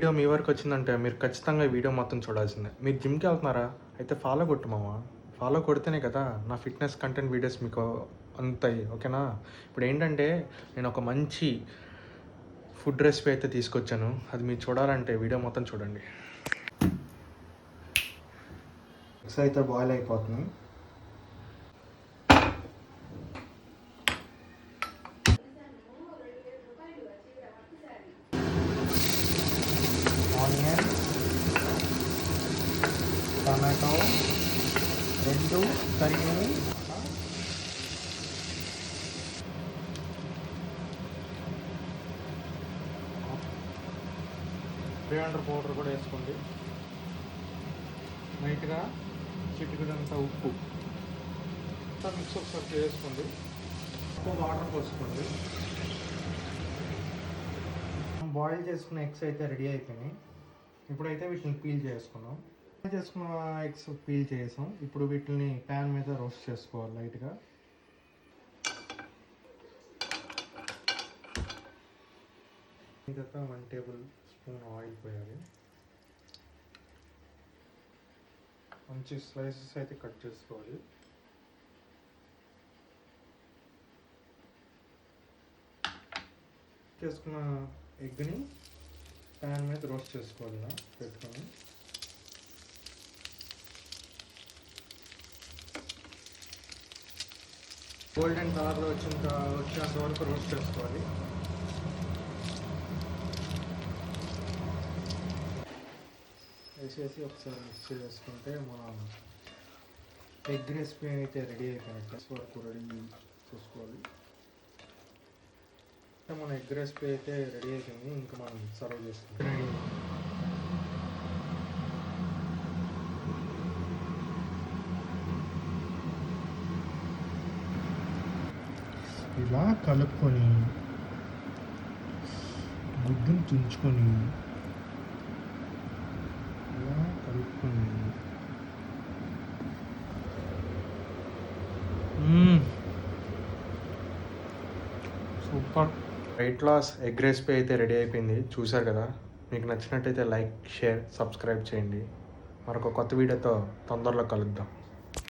Video మీ వరకు వచ్చిందంటే మీరు ఖచ్చితంగా ఈ వీడియో మొత్తం చూడాల్సిందే. మీరు జిమ్కి వెళ్తున్నారా? అయితే ఫాలో కొట్టు మామ. ఫాలో కొడితేనే కదా నా ఫిట్నెస్ కంటెంట్ వీడియోస్ మీకు అందుతాయి. ఓకేనా? ఇప్పుడు ఏంటంటే నేను ఒక మంచి ఫుడ్ రెసిపీ అయితే తీసుకొచ్చాను. అది మీరు చూడాలంటే వీడియో మొత్తం చూడండి. ఎగ్స్ అయితే బాయిల్ అయిపోతుంది. ఆనియన్, టమాటో రెండు తరిగినవి, కొరియాండర్ పౌడర్ కూడా వేసుకోండి. లైట్గా చిటికెడంత ఉప్పు మిక్స్ ఒకసారి వేసుకోండి. ఉప్పు వాటర్ పోసుకోండి. బాయిల్ చేసుకున్న ఎగ్స్ అయితే రెడీ అయిపోయినాయి. ఇప్పుడైతే వీటిని పీల్ చేసుకున్నాం. చేసుకున్న ఎగ్స్ పీల్ చేసాం. ఇప్పుడు వీటిని ప్యాన్ మీద రోస్ట్ చేసుకోవాలి లైట్గా. తర్వాత 1 టేబుల్ స్పూన్ ఆయిల్ పోయాలి. మంచి స్లైసెస్ అయితే కట్ చేసుకోవాలి. చేసుకున్న ఎగ్ని ప్యాన్ మీద రోస్ట్ చేసుకోవాలి పెట్టుకొని. గోల్డెన్ కలర్లో వచ్చేంత వరకు రోస్ట్ చేసుకోవాలి. వేసేసి ఒకసారి మిక్స్ చేసుకుంటే మన ఎగ్ రెసిపీ అయితే రెడీ అయిపోయినట్టు వరకు రెడీ చూసుకోవాలి. మన ఎగ్ రెసిపీ అయితే రెడీ అయిపోయింది. ఇంకా మనం సర్వ్ చేసుకుంటాం. ఇలా కలుపుకొని గుడ్డుని తుంచుకొని ఇలా కలుపుకొని super. Weight loss egg recipe అయితే రెడీ అయిపోయింది. చూసారు కదా. మీకు నచ్చినట్టయితే లైక్, షేర్, సబ్స్క్రైబ్ చేయండి. మరొక కొత్త వీడియోతో తొందరలో కలుద్దాం.